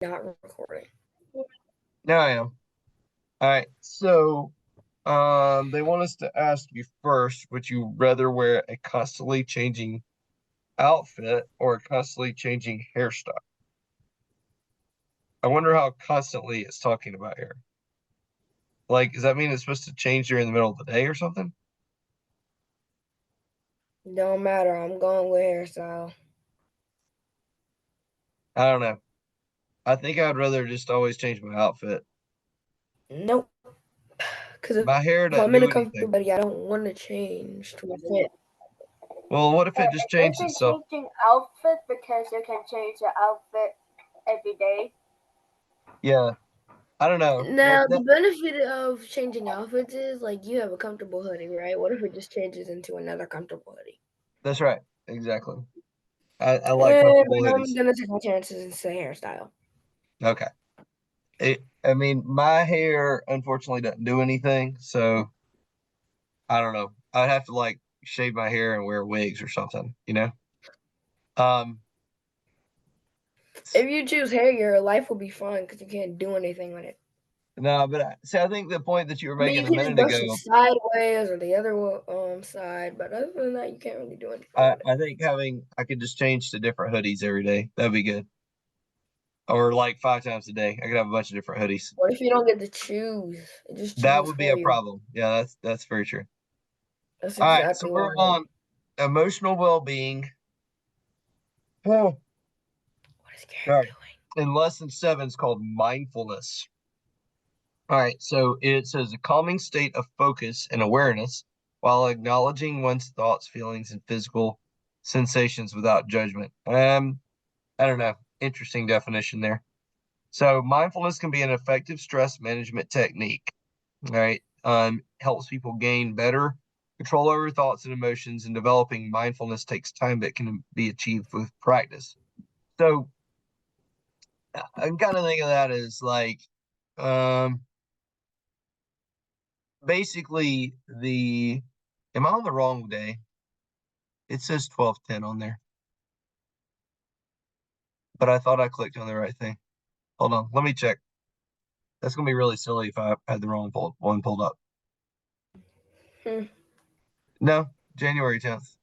Not recording. Now I am. All right. So, they want us to ask you first, would you rather wear a constantly changing outfit or a constantly changing hairstyle? I wonder how constantly it's talking about here. Like, does that mean it's supposed to change during the middle of the day or something? Don't matter. I'm going with hairstyle. I don't know. I think I'd rather just always change my outfit. Nope. Because if My I'm in hair a doesn't comfortable do body, I anything. don't want to change to my fit. Well, what if it just It changed isn't itself? changing outfit because you can change the outfit every day. Yeah, I don't know. That Now, the that benefit of changing outfits is like you have a comfortable hoodie, right? What if it just changes into another comfortable hoodie? that's right. Exactly. I like comfortable I'm hoodies. gonna take my chances and say hairstyle. Okay. I mean, my hair unfortunately doesn't do anything, so I don't know. I'd have to like shave my hair and wear wigs or something. Um, If you choose hair, your life will be fun because you can't do anything with it. no, but see, I think the point that you were I mean, making you a can just minute brush it ago, sideways or the other side, but other than that, you can't really do anything with it. I think I could just change to different hoodies every day. That'd be good. Or like 5 times a day. I could have a bunch of different hoodies. What if you don't get to choose? It just That chooses would be for a you. problem. Yeah, that's very true. That's All right, so exactly what we're I mean. on emotional well-being. Oh, What is Garrett all right. doing? And lesson 7 is called mindfulness. All right, so it says a calming state of focus and awareness while acknowledging one's thoughts, feelings, and physical sensations without judgment. I don't know. Interesting definition there. So mindfulness can be an effective stress management technique. All right. Helps people gain better control over thoughts and emotions, and developing mindfulness takes time but can be achieved with practice. So I'm kind of thinking of that as like um basically the am I on the wrong day? It says 12:10 on there, but I thought I clicked on the right thing. Hold on, let me check. That's gonna be really silly if I had the wrong one pulled up. Hmm. No, January 10th.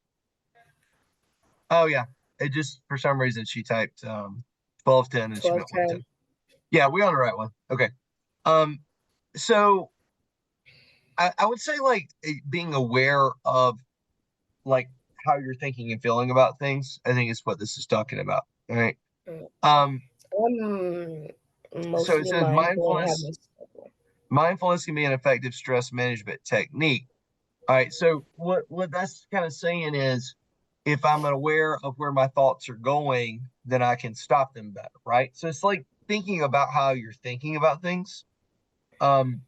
Oh yeah. It just for some reason she typed 12:10 and she meant 1:10. 12:10. Yeah, we on the right one. Okay. Um so I would say like being aware of like how you're thinking and feeling about things, I think is what this is talking about. All right. Um I'm so it mostly says mindful and have mindfulness my schedule. mindfulness can be an effective stress management technique. All right, so what that's kind of saying is if I'm aware of where my thoughts are going, then I can stop them better, right? So it's like thinking about how you're thinking about things. Um,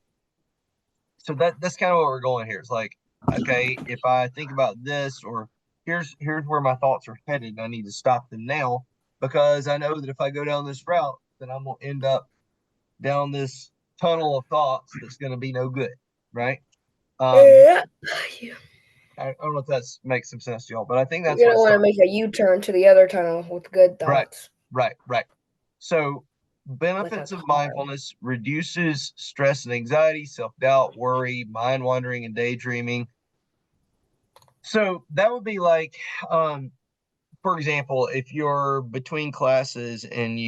so that's kind of what we're going here. It's like, okay, if I think about this, or here's where my thoughts are headed, I need to stop them now because I know that if I go down this route, then I'm gonna end up down this tunnel of thoughts that's gonna be no good, right? Um, Yeah. You- I don't know if that's makes some sense to y'all, but I think that's You're what gonna it's want to talking. make a U-turn to the other tunnel with good Right, thoughts, right. So like a benefits of car. mindfulness reduces stress and anxiety, self-doubt, worry, mind wandering, and daydreaming. So that would be like, um, for example, if you're between classes and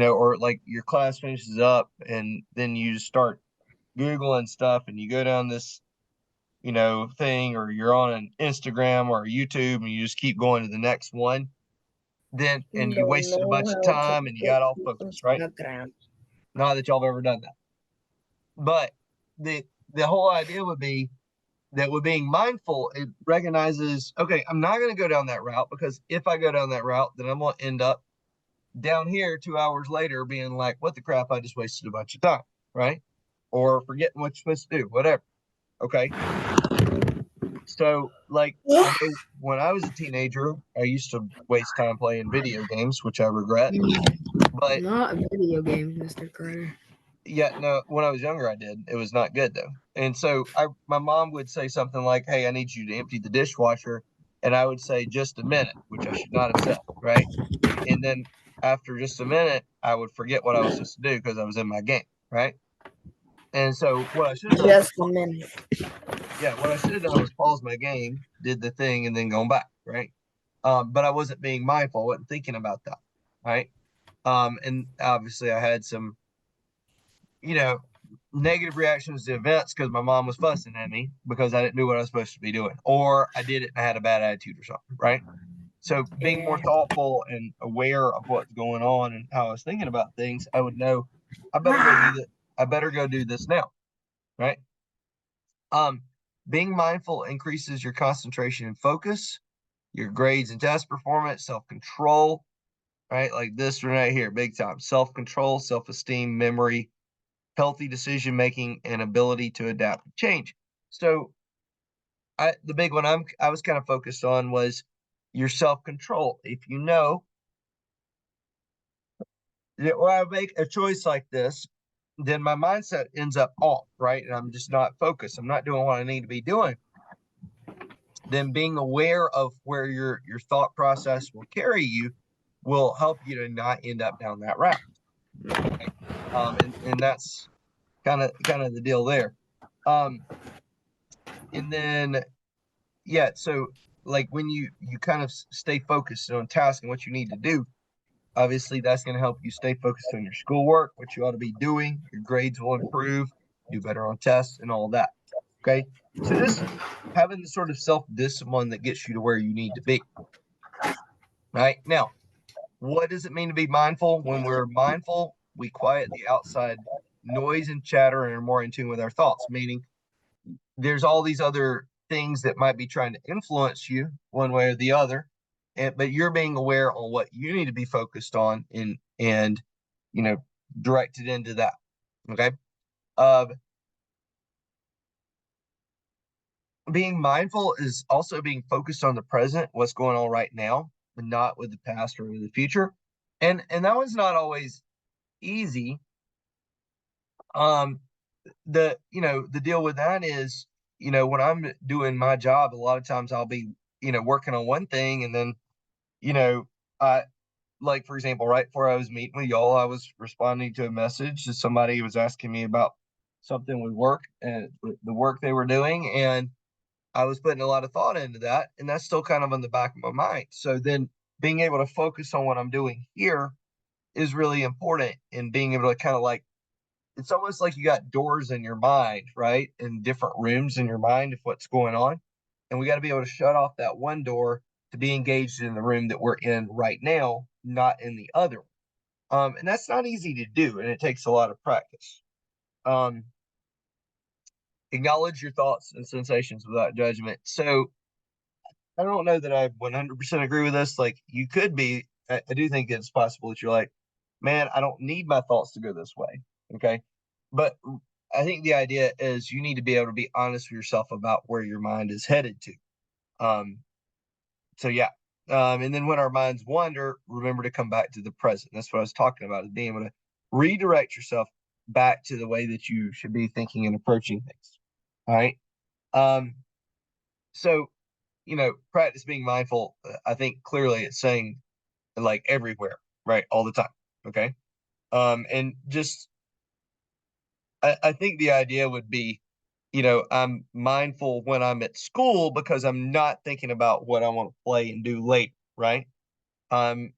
or like your class finishes up and then you start Googling stuff and you go down this, thing, or you're on an Instagram or YouTube and you just keep going to the next one, then and you Don't wasted a know bunch of how to time and you get got off to focus, right? Instagram. Not that y'all have ever done that. But the whole idea would be that with being mindful, it recognizes, okay, I'm not going to go down that route because if I go down that route, then I'm going to end up down here 2 hours later being like, what the crap? I just wasted a bunch of time, right? Or forgetting what you're supposed to do, whatever. Okay. So, like, I know when I was a teenager, I used to waste time playing video games, which I regret. But Not video games, Mr. Carter. yeah, no, when I was younger, I did. It was not good though. And so my mom would say something like, "Hey, I need you to empty the dishwasher," and I would say, "Just a minute," which I should not have said, right? And then after just a minute, I would forget what I was supposed to do because I was in my game, right? And so what I should have done, Just a minute. yeah, what I should have done was pause my game, did the thing, and then going back, right? But I wasn't being mindful, I wasn't thinking about that, right? And obviously I had some, you know, negative reactions to events because my mom was fussing at me because I didn't do what I was supposed to be doing, or I did it and I had a bad attitude or something, right? So being more Yeah. thoughtful and aware of what's going on and how I was thinking about things, I would know I better go do that. I better go do this now, right? Um, Being mindful increases your concentration and focus, your grades and test performance, self-control, right? Like this one right here, big time. Self-control, self-esteem, memory, healthy decision making, and ability to adapt and change. So the big one I was kind of focused on was your self-control. If you know that when I make a choice like this, then my mindset ends up off, right? And I'm just not focused. I'm not doing what I need to be doing. Then being aware of where your thought process will carry you will help you to not end up down that route. Okay? And that's kind of the deal there. Um, and then yeah, so like when you kind of stay focused on task and what you need to do, obviously that's going to help you stay focused on your schoolwork, what you ought to be doing. Your grades will improve, do better on tests, and all that. Okay, so just having the sort of self discipline that gets you to where you need to be. Right now, what does it mean to be mindful? When we're mindful, we quiet the outside noise and chatter and are more in tune with our thoughts, meaning there's all these other things that might be trying to influence you one way or the other, but you're being aware on what you need to be focused on and you know directed into that. Okay. uh, Being mindful is also being focused on the present, what's going on right now, but not with the past or with the future. And that was not always easy. um the deal with that is, when I'm doing my job, a lot of times I'll be, working on one thing, and then, you know, I like, for example, right before I was meeting with y'all, I was responding to a message that somebody was asking me about something with work and the work they were doing, and I was putting a lot of thought into that, and that's still kind of on the back of my mind. So then being able to focus on what I'm doing here is really important, and being able to kind of like, it's almost like you got doors in your mind, right? In different rooms in your mind of what's going on. And we got to be able to shut off that one door to be engaged in the room that we're in right now, not in the other. And that's not easy to do, and it takes a lot of practice. Um, Acknowledge your thoughts and sensations without judgment. So I don't know that I 100% agree with this. Like, you could be, I do think it's possible that you're like, man, I don't need my thoughts to go this way. Okay. But I think the idea is you need to be able to be honest with yourself about where your mind is headed to. Um, so yeah. And then when our minds wander, remember to come back to the present. That's what I was talking about, is being able to redirect yourself back to the way that you should be thinking and approaching things. All right. Um, so practice being mindful. I think clearly it's saying, like, everywhere, right? All the time. Okay. And just, I think the idea would be, I'm mindful when I'm at school because I'm not thinking about what I want to play and do later, right? I'm,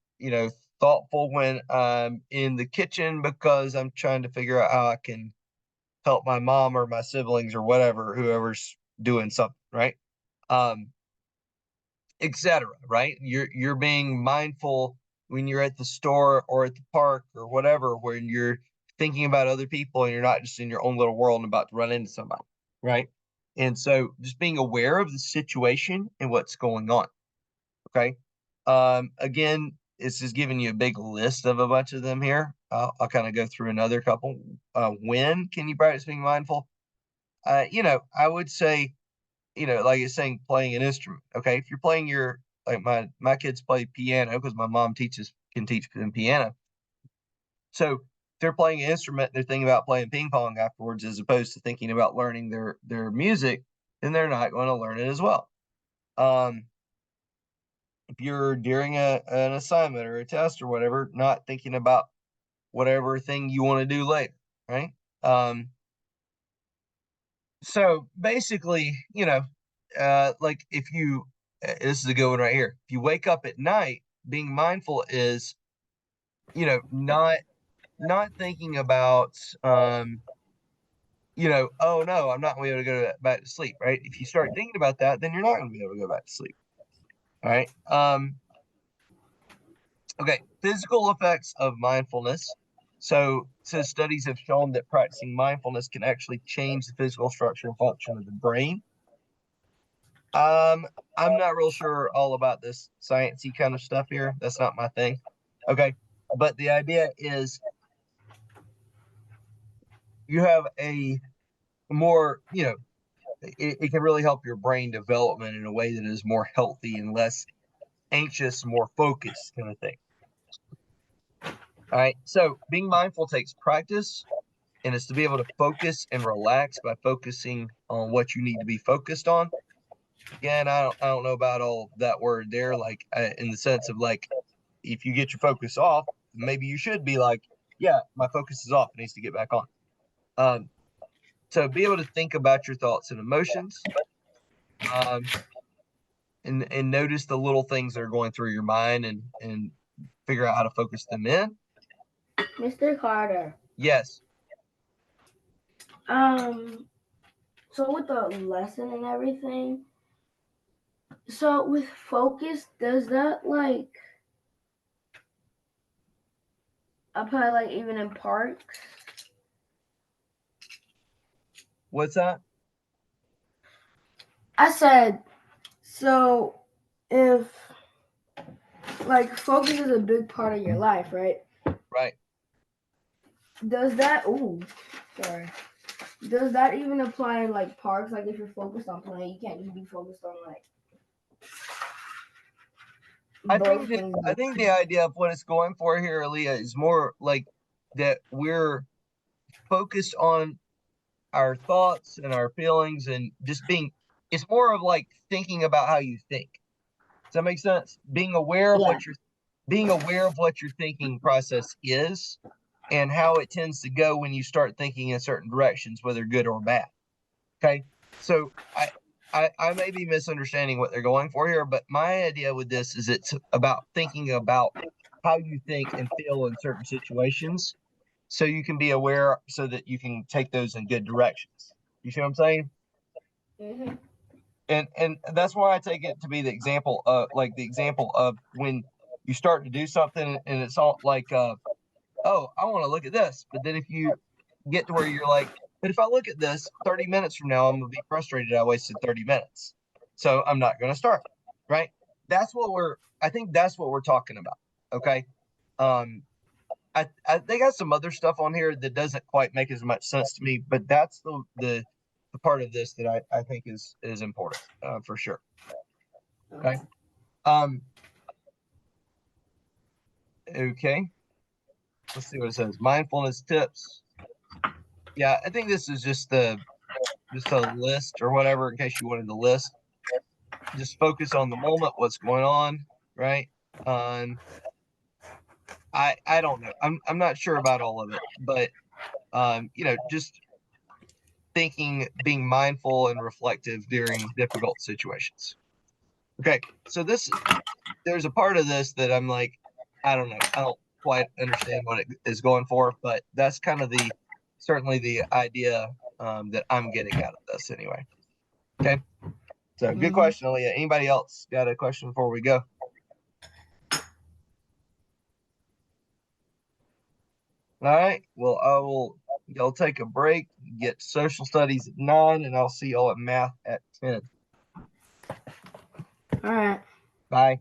thoughtful when I'm in the kitchen because I'm trying to figure out how I can help my mom or my siblings or whatever, whoever's doing something, right? Um, etc. Right? You're being mindful when you're at the store or at the park or whatever, when you're thinking about other people and you're not just in your own little world and about to run into somebody, right? And so just being aware of the situation and what's going on. Okay. Again, this is giving you a big list of a bunch of them here. I'll kind of go through another couple. When can you practice being mindful? I would say, like it's saying, playing an instrument. Okay, if you're playing your, like, my kids play piano because my mom can teach them piano. So if they're playing an instrument, they're thinking about playing ping pong afterwards, as opposed to thinking about learning their music, then they're not going to learn it as well. Um, if you're during an assignment or a test or whatever, not thinking about whatever thing you want to do later, right? So basically, like if you, this is a good one right here. If you wake up at night, being mindful is, not thinking about, oh no, I'm not going to be able to go back to sleep, right? If you start thinking about that, then you're not going to be able to go back to sleep. All right. Okay. Physical effects of mindfulness. So studies have shown that practicing mindfulness can actually change the physical structure and function of the brain. I'm not real sure all about this sciencey kind of stuff here. That's not my thing. Okay. But the idea is you have a more, it can really help your brain development in a way that is more healthy and less anxious, more focused kind of thing. All right. So being mindful takes practice, and it's to be able to focus and relax by focusing on what you need to be focused on. Again, I don't know about all that word there, like in the sense of like, if you get your focus off, maybe you should be like, yeah, my focus is off. It needs to get back on. So be able to think about your thoughts and emotions, and notice the little things that are going through your mind, and figure out how to focus them in. Mr. Carter. Yes. So with the lesson and everything, so with focus, does that like apply like even in parks? What's that? I said, so if like focus is a big part of your life, right? Right. Does that does that even apply in like parks? Like if you're focused on playing, you can't just be focused on like both things. I think the idea of what it's going for here, Aaliyah, is more like that we're focused on our thoughts and our feelings, and just being, it's more of like thinking about how you think. Does that make sense? Being aware of Yeah. what your thinking process is, and how it tends to go when you start thinking in certain directions, whether good or bad. Okay. So I may be misunderstanding what they're going for here, but my idea with this is it's about thinking about how you think and feel in certain situations, so you can be aware, so that you can take those in good directions. You see what I'm saying? Mm-hmm. And that's why I take it to be the example of when you start to do something and it's all like, oh, I want to look at this. But then if you get to where you're like, but if I look at this 30 minutes from now, I'm going to be frustrated. I wasted 30 minutes. So I'm not going to start. Right. I think that's what we're talking about. Okay. They got some other stuff on here that doesn't quite make as much sense to me, but that's the part of this that I think is important, for sure. Okay. Okay. Let's see what it says. Mindfulness tips. Yeah, I think this is just a list or whatever, in case you wanted the list. Just focus on the moment, what's going on, right? I don't know. I'm not sure about all of it, but just being mindful and reflective during difficult situations. Okay, so there's a part of this that I'm like, I don't know. I don't quite understand what it is going for, but that's kind of certainly the idea, that I'm getting out of this anyway. Okay, so good question, Aaliyah. Anybody else got a question before we go? All right. Well, y'all take a break, get social studies at 9, and I'll see y'all at math at 10. All right. Bye.